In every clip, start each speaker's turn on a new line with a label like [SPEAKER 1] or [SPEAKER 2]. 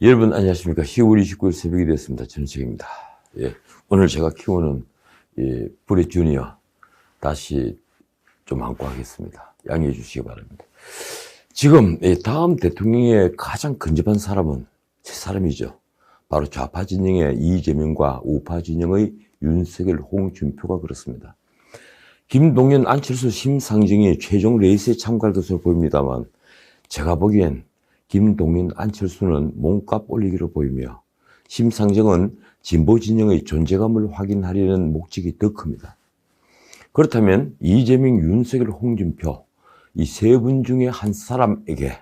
[SPEAKER 1] 여러분 안녕하십니까. 10월 29일 새벽이 되었습니다. 전책입니다. 예, 오늘 제가 키우는 브렛 주니어 다시 좀 안고 하겠습니다. 양해해 주시기 바랍니다. 지금 다음 대통령의 가장 근접한 사람은 세 사람이죠. 바로 좌파 진영의 이재명과 우파 진영의 윤석열, 홍준표가 그렇습니다. 김동연, 안철수, 심상정이 최종 레이스에 참가할 것으로 보입니다만 제가 보기엔 김동연, 안철수는 몸값 올리기로 보이며 심상정은 진보 진영의 존재감을 확인하려는 목적이 더 큽니다. 그렇다면 이재명, 윤석열, 홍준표 이 세 분 중에 한 사람에게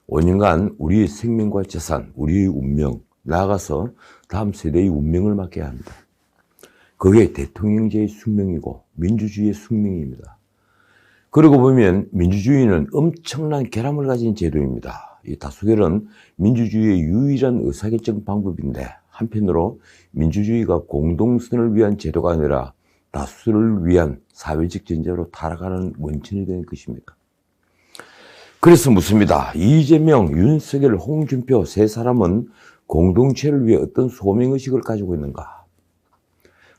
[SPEAKER 1] 5년간 우리의 생명과 재산, 우리의 운명, 나아가서 다음 세대의 운명을 맡겨야 합니다. 그게 대통령제의 숙명이고 민주주의의 숙명입니다. 그러고 보면 민주주의는 엄청난 결함을 가진 제도입니다. 이 다수결은 민주주의의 유일한 의사결정 방법인데 한편으로 민주주의가 공동선을 위한 제도가 아니라 다수를 위한 사회적 전제로 타락하는 원천이 되는 것입니다. 그래서 묻습니다. 이재명, 윤석열, 홍준표 세 사람은 공동체를 위해 어떤 소명의식을 가지고 있는가?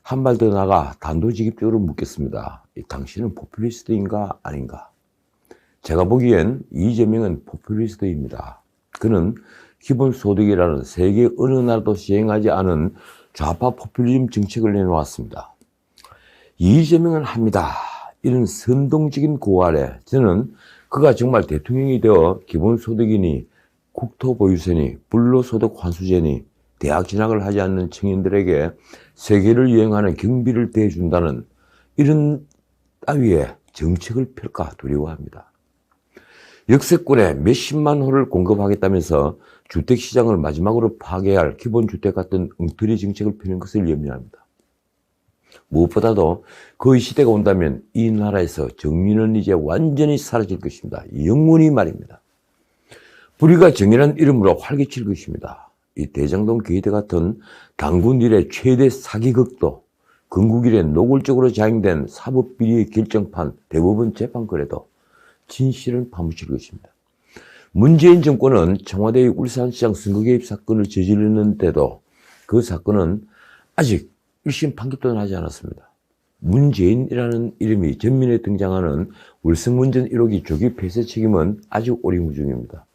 [SPEAKER 1] 한 발 더 나가 단도직입적으로 묻겠습니다. 당신은 포퓰리스트인가 아닌가? 제가 보기엔 이재명은 포퓰리스트입니다. 그는 기본소득이라는 세계 어느 나라도 시행하지 않은 좌파 포퓰리즘 정책을 내놓았습니다. 이재명은 합니다. 이런 선동적인 고아래 저는 그가 정말 대통령이 되어 기본소득이니 국토보유세니 불로소득 환수제니 대학 진학을 하지 않는 청년들에게 세계를 여행하는 경비를 대준다는 이런 따위의 정책을 펼까 두려워합니다. 역세권에 몇십만 호를 공급하겠다면서 주택시장을 마지막으로 파괴할 기본주택 같은 엉터리 정책을 펴는 것을 염려합니다. 무엇보다도 그 시대가 온다면 이 나라에서 정의는 이제 완전히 사라질 것입니다. 영원히 말입니다. 불의가 정의라는 이름으로 활개칠 것입니다. 이 대장동 게이트 같은 당군 일의 최대 사기극도 건국 이래 노골적으로 자행된 사법비리의 결정판 대법원 재판거래도 진실은 파묻힐 것입니다. 문재인 정권은 청와대의 울산시장 선거 개입 사건을 저지르는데도 그 사건은 아직 1심 판결도 나지 않았습니다. 문재인이라는 이름이 전면에 등장하는 울성문전 1호기 조기 폐쇄 책임은 아직 오리무중입니다.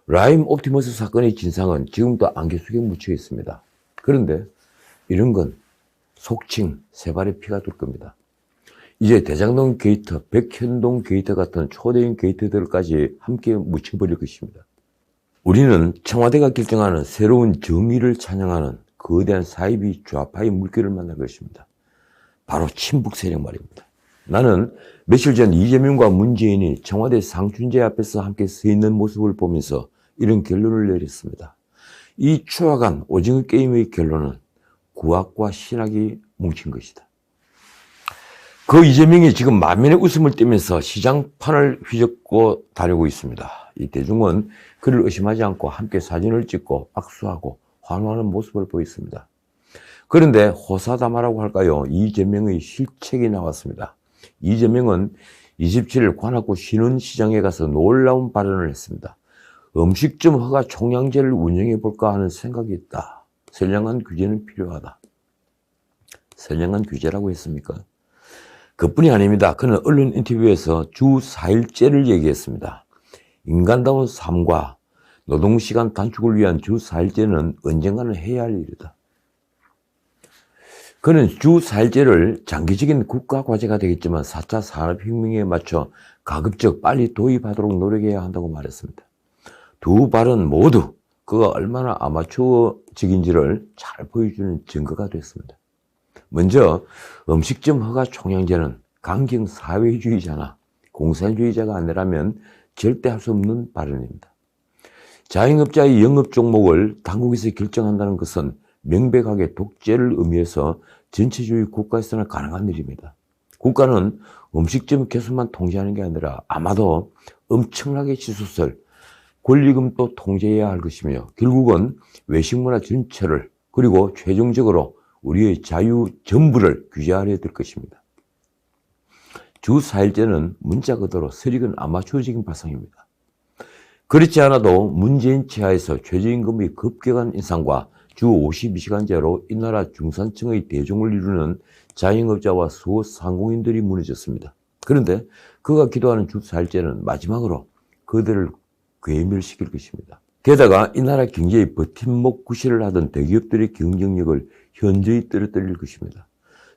[SPEAKER 1] 라임 옵티머스 사건의 진상은 지금도 안개 속에 묻혀 있습니다. 그런데 이런 건 속칭 세 발의 피가 될 겁니다. 이제 대장동 게이트, 백현동 게이트 같은 초대형 게이트들까지 함께 묻혀버릴 것입니다. 우리는 청와대가 결정하는 새로운 정의를 찬양하는 거대한 사이비 좌파의 물결을 만날 것입니다. 바로 친북 세력 말입니다. 나는 며칠 전 이재명과 문재인이 청와대 상춘제 앞에서 함께 서 있는 모습을 보면서 이런 결론을 내렸습니다. 이 추악한 오징어 게임의 결론은 구악과 신학이 뭉친 것이다. 그 이재명이 지금 만면의 웃음을 띠면서 시장판을 휘젓고 다니고 있습니다. 이 대중은 그를 의심하지 않고 함께 사진을 찍고 악수하고 환호하는 모습을 보였습니다. 그런데 호사다마라고 할까요? 이재명의 실책이 나왔습니다. 이재명은 27일 관악구 신원시장에 가서 놀라운 발언을 했습니다. 음식점 허가 총량제를 운영해 볼까 하는 생각이 있다. 선량한 규제는 필요하다. 선량한 규제라고 했습니까? 그뿐이 아닙니다. 그는 언론 인터뷰에서 주 4일제를 얘기했습니다. 인간다운 삶과 노동시간 단축을 위한 주 4일제는 언젠가는 해야 할 일이다. 그는 주 4일제를 장기적인 국가과제가 되겠지만 4차 산업혁명에 맞춰 가급적 빨리 도입하도록 노력해야 한다고 말했습니다. 두 발은 모두 그가 얼마나 아마추어적인지를 잘 보여주는 증거가 됐습니다. 먼저 음식점 허가 총량제는 강경 사회주의자나 공산주의자가 아니라면 절대 할 수 없는 발언입니다. 자영업자의 영업 종목을 당국에서 결정한다는 것은 명백하게 독재를 의미해서 전체주의 국가에서는 가능한 일입니다. 국가는 음식점 개수만 통제하는 게 아니라 아마도 엄청나게 치솟을 권리금도 통제해야 할 것이며 결국은 외식문화 전체를 그리고 최종적으로 우리의 자유 전부를 규제하려 될 것입니다. 주 4일제는 문자 그대로 설익은 아마추어적인 발상입니다. 그렇지 않아도 문재인 치하에서 최저임금의 급격한 인상과 주 52시간제로 이 나라 중산층의 대종을 이루는 자영업자와 소상공인들이 무너졌습니다. 그런데 그가 기도하는 주 4일제는 마지막으로 그들을 괴멸시킬 것입니다. 게다가 이 나라 경제의 버팀목 구실을 하던 대기업들의 경쟁력을 현저히 떨어뜨릴 것입니다.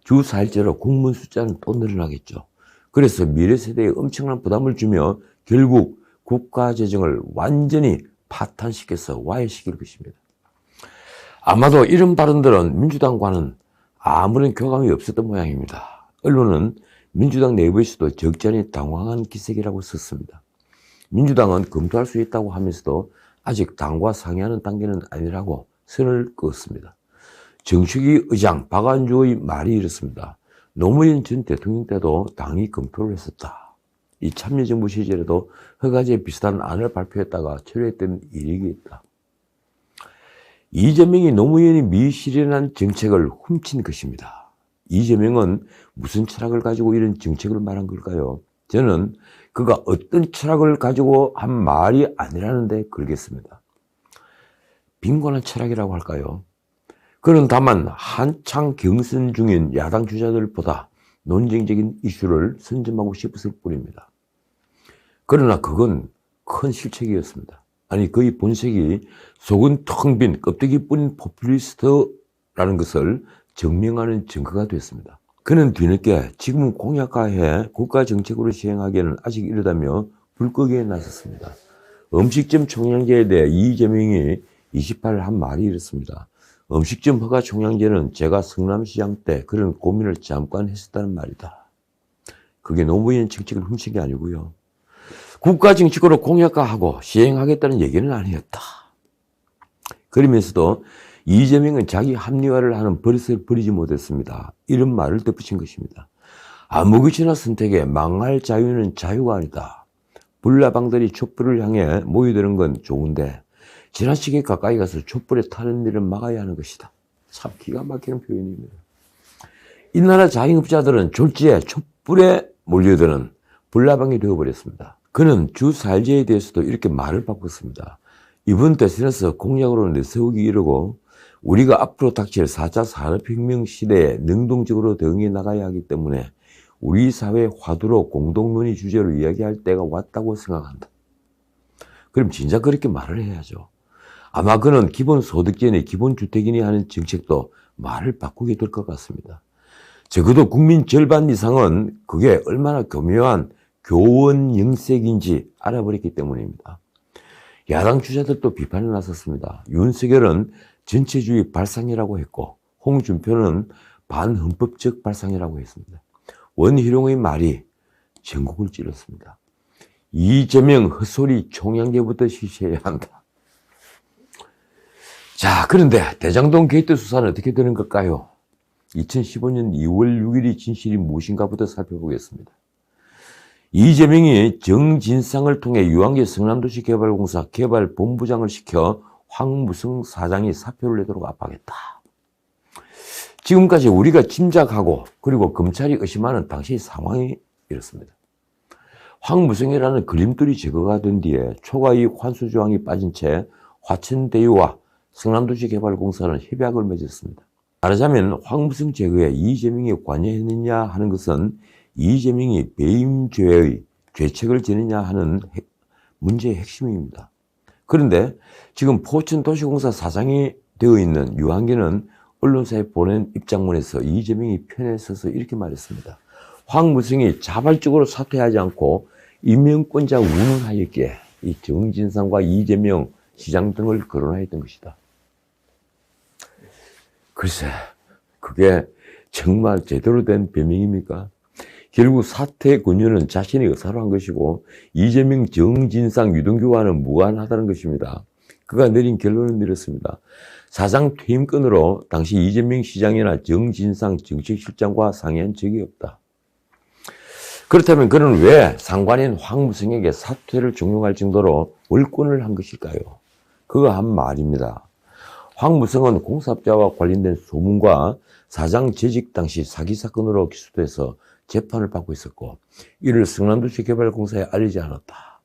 [SPEAKER 1] 주 4일제로 국민 숫자는 또 늘어나겠죠. 그래서 미래 세대에 엄청난 부담을 주며 결국 국가 재정을 완전히 파탄시켜서 와해시킬 것입니다. 아마도 이런 발언들은 민주당과는 아무런 교감이 없었던 모양입니다. 언론은 민주당 내부에서도 적잖이 당황한 기색이라고 썼습니다. 민주당은 검토할 수 있다고 하면서도 아직 당과 상의하는 단계는 아니라고 선을 그었습니다. 정식위 의장 박안주의 말이 이렇습니다. 노무현 전 대통령 때도 당이 검토를 했었다. 이 참여정부 시절에도 허가제 비슷한 안을 발표했다가 철회했던 이력이 있다. 이재명이 노무현이 미실현한 정책을 훔친 것입니다. 이재명은 무슨 철학을 가지고 이런 정책을 말한 걸까요? 저는 그가 어떤 철학을 가지고 한 말이 아니라는 데 걸겠습니다. 빈곤한 철학이라고 할까요? 그는 다만 한창 경선 중인 야당 주자들보다 논쟁적인 이슈를 선점하고 싶었을 뿐입니다. 그러나 그건 큰 실책이었습니다. 아니, 그의 본색이 속은 텅 빈 껍데기뿐인 포퓰리스트라는 것을 증명하는 증거가 됐습니다. 그는 뒤늦게 지금은 공약화해 국가정책으로 시행하기에는 아직 이르다며 불거기에 나섰습니다. 음식점 총량제에 대해 이재명이 28일 한 말이 이렇습니다. 음식점 허가 총량제는 제가 성남시장 때 그런 고민을 잠깐 했었다는 말이다. 그게 노무현 정책을 훔친 게 아니고요. 국가 정책으로 공약화하고 시행하겠다는 얘기는 아니었다. 그러면서도 이재명은 자기 합리화를 하는 버릇을 버리지 못했습니다. 이런 말을 덧붙인 것입니다. 아무것이나 선택에 망할 자유는 자유가 아니다. 불나방들이 촛불을 향해 모이드는 건 좋은데 지나치게 가까이 가서 촛불에 타는 일을 막아야 하는 것이다. 참 기가 막히는 표현입니다. 이 나라 자영업자들은 졸지에 촛불에 몰려드는 불나방이 되어버렸습니다. 그는 주 4일제에 대해서도 이렇게 말을 바꿨습니다. 이번 대선에서 공약으로 내세우기 이르고 우리가 앞으로 닥칠 4차 산업혁명 시대에 능동적으로 대응해 나가야 하기 때문에 우리 사회 화두로 공동논의 주제로 이야기할 때가 왔다고 생각한다. 그럼 진짜 그렇게 말을 해야죠. 아마 그는 기본소득제니 기본주택이니 하는 정책도 말을 바꾸게 될 것 같습니다. 적어도 국민 절반 이상은 그게 얼마나 교묘한 교원 영색인지 알아버렸기 때문입니다. 야당 주자들도 비판에 나섰습니다. 윤석열은 전체주의 발상이라고 했고 홍준표는 반헌법적 발상이라고 했습니다. 원희룡의 말이 전국을 찔렀습니다. 이재명 헛소리 총량제부터 실시해야 한다. 자, 그런데 대장동 게이트 수사는 어떻게 되는 걸까요? 2015년 2월 6일이 진실이 무엇인가부터 살펴보겠습니다. 이재명이 정진상을 통해 유한계 성남도시개발공사 개발본부장을 시켜 황무성 사장이 사표를 내도록 압박했다. 지금까지 우리가 짐작하고 그리고 검찰이 의심하는 당시의 상황이 이렇습니다. 황무성이라는 그림돌이 제거가 된 뒤에 초과이익 환수조항이 빠진 채 화천대유와 성남도시개발공사는 협약을 맺었습니다. 말하자면 황무성 제거에 이재명이 관여했느냐 하는 것은 이재명이 배임죄의 죄책을 지느냐 하는 문제의 핵심입니다. 그런데 지금 포천도시공사 사장이 되어 있는 유한계는 언론사에 보낸 입장문에서 이재명이 편에 서서 이렇게 말했습니다. 황무성이 자발적으로 사퇴하지 않고 임명권자 운운하였기에 이 정진상과 이재명 시장 등을 거론하였던 것이다. 글쎄, 그게 정말 제대로 된 변명입니까? 결국 사퇴 권유는 자신의 의사로 한 것이고 이재명, 정진상, 유동규와는 무관하다는 것입니다. 그가 내린 결론은 이렇습니다. 사장 퇴임권으로 당시 이재명 시장이나 정진상 정책실장과 상의한 적이 없다. 그렇다면 그는 왜 상관인 황무성에게 사퇴를 종용할 정도로 월권을 한 것일까요? 그가 한 말입니다. 황무성은 공사업자와 관련된 소문과 사장 재직 당시 사기 사건으로 기소돼서 재판을 받고 있었고 이를 성남도시개발공사에 알리지 않았다.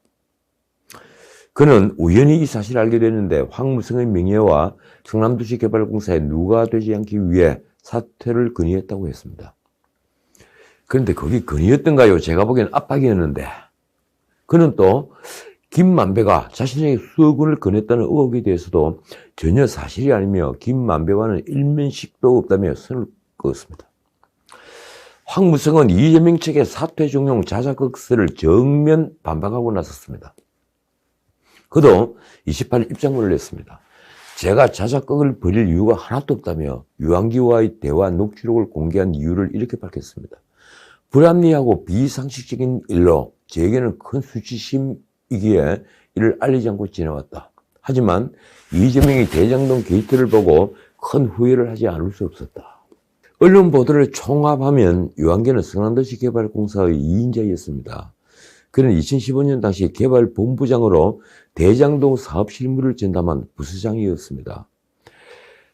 [SPEAKER 1] 그는 우연히 이 사실을 알게 됐는데 황무성의 명예와 성남도시개발공사에 누가 되지 않기 위해 사퇴를 건의했다고 했습니다. 그런데 거기 건의였던가요? 제가 보기엔 압박이었는데 그는 또 김만배가 자신에게 수억 원을 건넸다는 의혹에 대해서도 전혀 사실이 아니며 김만배와는 일면식도 없다며 선을 그었습니다. 황무성은 이재명 측의 사퇴 종용 자작극서를 정면 반박하고 나섰습니다. 그도 28일 입장문을 냈습니다. 제가 자작극을 벌일 이유가 하나도 없다며 유한기와의 대화 녹취록을 공개한 이유를 이렇게 밝혔습니다. 불합리하고 비상식적인 일로 제게는 큰 수치심이기에 이를 알리지 않고 지내왔다. 하지만 이재명이 대장동 게이트를 보고 큰 후회를 하지 않을 수 없었다. 언론 보도를 총합하면 유한계는 성남도시개발공사의 2인자였습니다. 그는 2015년 당시 개발본부장으로 대장동 사업 실무를 전담한 부서장이었습니다.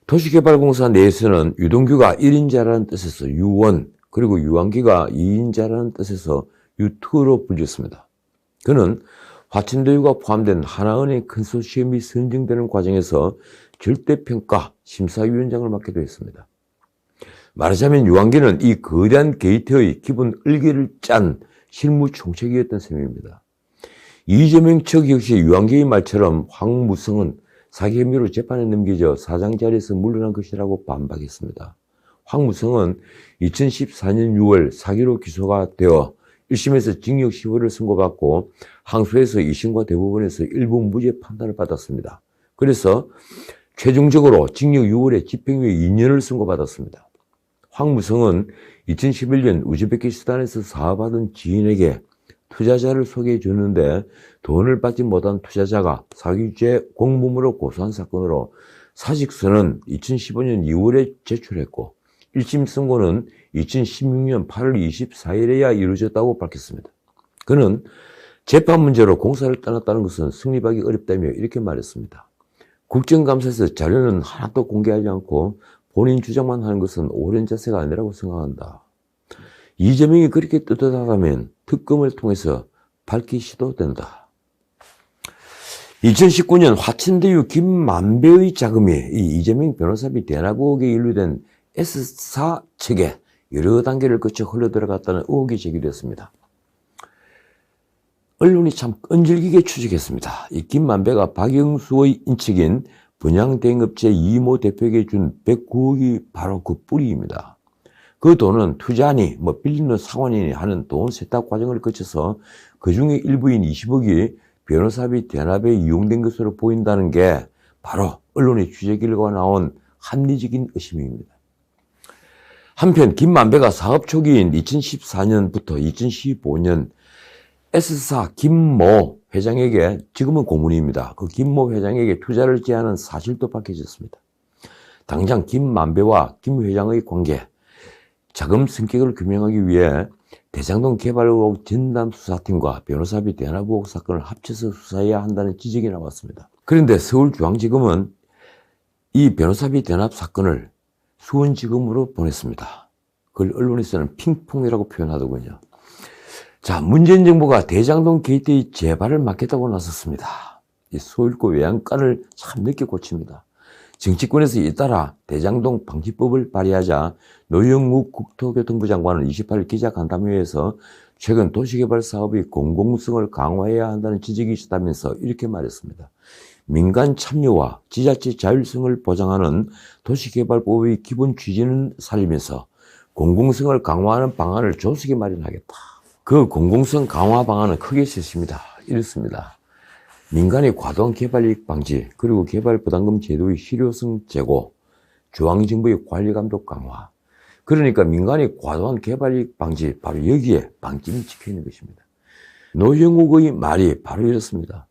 [SPEAKER 1] 도시개발공사 내에서는 유동규가 1인자라는 뜻에서 유원, 그리고 유한기가 2인자라는 뜻에서 유투로 불렸습니다. 그는 화천대유가 포함된 하나은행 컨소시엄이 선정되는 과정에서 절대평가 심사위원장을 맡기도 했습니다. 말하자면 유한기는 이 거대한 게이트의 기본 을개를 짠 실무 총책이었던 셈입니다. 이재명 측 역시 유한기의 말처럼 황무성은 사기 혐의로 재판에 넘겨져 사장 자리에서 물러난 것이라고 반박했습니다. 황무성은 2014년 6월 사기로 기소가 되어 1심에서 징역 10월을 선고받고 항소에서 2심과 대법원에서 일부 무죄 판단을 받았습니다. 그래서 최종적으로 징역 6월에 집행유예 2년을 선고받았습니다. 황무성은 2011년 우즈베키스탄에서 사업하던 지인에게 투자자를 소개해 줬는데 돈을 받지 못한 투자자가 사기죄 공범으로 고소한 사건으로 사직서는 2015년 2월에 제출했고 1심 선고는 2016년 8월 24일에야 이루어졌다고 밝혔습니다. 그는 재판 문제로 공사를 떠났다는 것은 성립하기 어렵다며 이렇게 말했습니다. 국정감사에서 자료는 하나도 공개하지 않고 본인 주장만 하는 것은 옳은 자세가 아니라고 생각한다. 이재명이 그렇게 떳떳하다면 특검을 통해서 밝히시도 된다. 2019년 화천대유 김만배의 자금이 이 이재명 변호사비 대납 의혹에 연루된 S사 측에 여러 단계를 거쳐 흘러들어갔다는 의혹이 제기됐습니다. 언론이 참 끈질기게 추적했습니다. 이 김만배가 박영수의 인척인 분양대행업체 이모 대표에게 준 109억이 바로 그 뿌리입니다. 그 돈은 투자니 빌리는 상환이니 하는 돈 세탁 과정을 거쳐서 그 중에 일부인 20억이 변호사비 대납에 이용된 것으로 보인다는 게 바로 언론의 취재 결과가 나온 합리적인 의심입니다. 한편 김만배가 사업 초기인 2014년부터 2015년 S사 김모 회장에게, 지금은 고문입니다. 그 김모 회장에게 투자를 제안한 사실도 밝혀졌습니다. 당장 김만배와 김 회장의 관계, 자금 성격을 규명하기 위해 대장동 개발 의혹 전담수사팀과 변호사비 대납 의혹 사건을 합쳐서 수사해야 한다는 지적이 나왔습니다. 그런데 서울중앙지검은 이 변호사비 대납 사건을 수원지검으로 보냈습니다. 그걸 언론에서는 핑퐁이라고 표현하더군요. 자, 문재인 정부가 대장동 게이트의 재발을 막겠다고 나섰습니다. 이 서울고 외양간을 참 늦게 고칩니다. 정치권에서 잇따라 대장동 방지법을 발의하자 노영욱 국토교통부 장관은 28일 기자간담회에서 최근 도시개발 사업의 공공성을 강화해야 한다는 지적이 있었다면서 이렇게 말했습니다. 민간 참여와 지자체 자율성을 보장하는 도시개발법의 기본 취지는 살리면서 공공성을 강화하는 방안을 조속히 마련하겠다. 그 공공성 강화 방안은 크게 셋입니다. 이렇습니다. 민간의 과도한 개발이익 방지, 그리고 개발부담금 제도의 실효성 제고, 중앙정부의 관리감독 강화. 그러니까 민간의 과도한 개발이익 방지, 바로 여기에 방점이 찍혀있는 것입니다. 노영욱의 말이 바로 이렇습니다.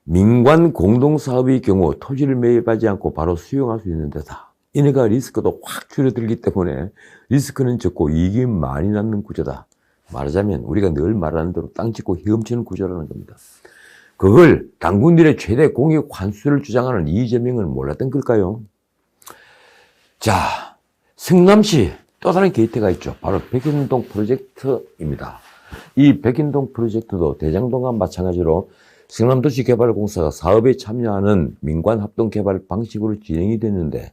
[SPEAKER 1] 민관 공동사업의 경우 토지를 매입하지 않고 바로 수용할 수 있는 데다. 이네가 리스크도 확 줄어들기 때문에 리스크는 적고 이익이 많이 남는 구조다. 말하자면 우리가 늘 말하는 대로 땅 짓고 헤엄치는 구조라는 겁니다. 그걸 당군들의 최대 공익 환수를 주장하는 이재명은 몰랐던 걸까요? 자, 성남시 또 다른 게이트가 있죠. 바로 백인동 프로젝트입니다. 이 백인동 프로젝트도 대장동과 마찬가지로 성남도시개발공사가 사업에 참여하는 민관합동개발 방식으로 진행이 됐는데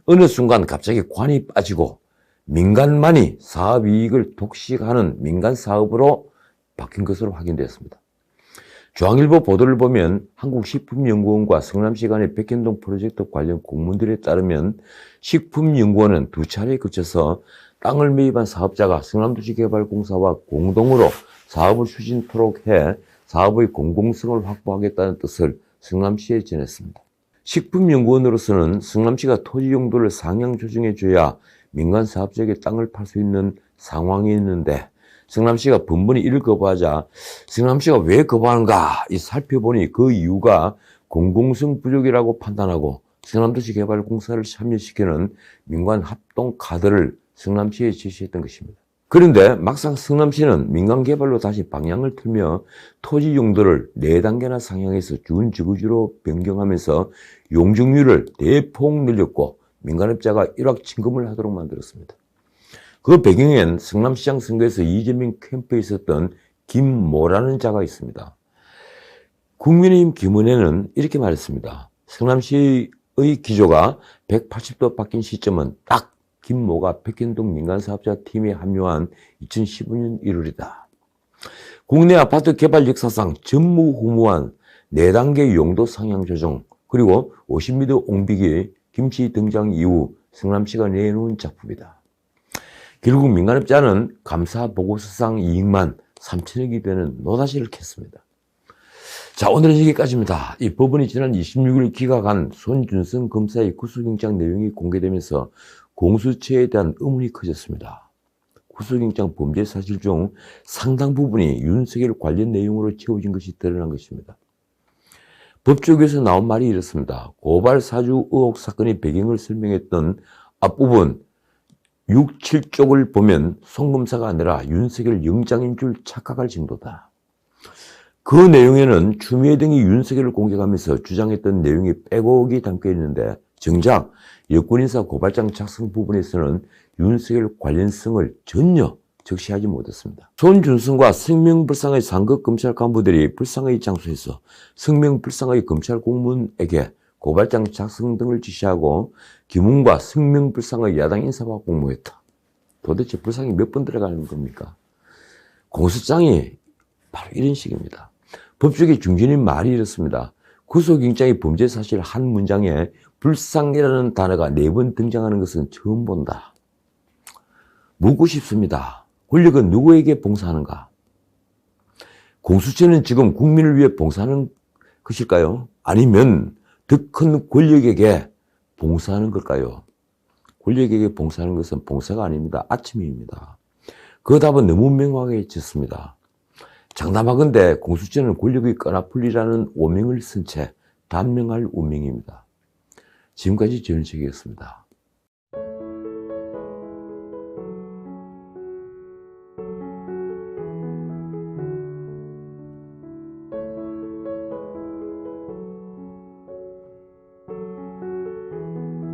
[SPEAKER 1] 어느 순간 갑자기 관이 빠지고 민간만이 사업이익을 독식하는 민간사업으로 바뀐 것으로 확인되었습니다. 중앙일보 보도를 보면 한국식품연구원과 성남시 간의 백현동 프로젝트 관련 공문들에 따르면 식품연구원은 2차례에 거쳐서 땅을 매입한 사업자가 성남도시개발공사와 공동으로 사업을 추진토록 해 사업의 공공성을 확보하겠다는 뜻을 성남시에 전했습니다. 식품연구원으로서는 성남시가 토지 용도를 상향 조정해줘야 민간 사업자에게 땅을 팔 수 있는 상황이 있는데 성남시가 번번이 이를 거부하자 성남시가 왜 거부하는가 살펴보니 그 이유가 공공성 부족이라고 판단하고 성남도시개발공사를 참여시키는 민관 합동 카드를 성남시에 제시했던 것입니다. 그런데 막상 성남시는 민간개발로 다시 방향을 틀며 토지 용도를 4단계나 상향해서 준지구지로 변경하면서 용적률을 대폭 늘렸고 민간업자가 일확천금을 하도록 만들었습니다. 그 배경엔 성남시장 선거에서 이재명 캠프에 있었던 김모라는 자가 있습니다. 국민의힘 김은혜는 이렇게 말했습니다. 성남시의 기조가 180도 바뀐 시점은 딱 김모가 백현동 민간사업자 팀에 합류한 2015년 1월이다. 국내 아파트 개발 역사상 전무후무한 4단계 용도 상향 조정 그리고 50m 옹비기 김씨 등장 이후 성남시가 내놓은 작품이다. 결국 민간업자는 감사 보고서상 이익만 3천억이 되는 노다지를 캤습니다. 자, 오늘은 여기까지입니다. 이 법원이 지난 26일 기각한 손준성 검사의 구속영장 내용이 공개되면서 공수처에 대한 의문이 커졌습니다. 구속영장 범죄 사실 중 상당 부분이 윤석열 관련 내용으로 채워진 것이 드러난 것입니다. 법조계에서 나온 말이 이렇습니다. 고발 사주 의혹 사건의 배경을 설명했던 앞부분 6, 7쪽을 보면 송 검사가 아니라 윤석열 영장인 줄 착각할 정도다. 그 내용에는 추미애 등이 윤석열을 공격하면서 주장했던 내용이 빼곡히 담겨 있는데 정작 여권인사 고발장 작성 부분에서는 윤석열 관련성을 전혀 적시하지 못했습니다. 손준성과 성명불상의 상급 검찰 간부들이 불상의 장소에서 성명불상의 검찰 공무원에게 고발장 작성 등을 지시하고 김웅과 성명불상의 야당 인사와 공모했다. 도대체 불상이 몇 번 들어가는 겁니까? 공소장이 바로 이런 식입니다. 법조계 중진인 말이 이렇습니다. 구속영장의 범죄 사실 한 문장에 불상이라는 단어가 4번 등장하는 것은 처음 본다. 묻고 싶습니다. 권력은 누구에게 봉사하는가? 공수처는 지금 국민을 위해 봉사하는 것일까요? 아니면 더 큰 권력에게 봉사하는 걸까요? 권력에게 봉사하는 것은 봉사가 아닙니다. 아침입니다. 그 답은 너무 명확하게 졌습니다. 장담하건대 공수처는 권력의 끄나풀리라는 오명을 쓴 채 단명할 운명입니다. 지금까지 전은책이었습니다.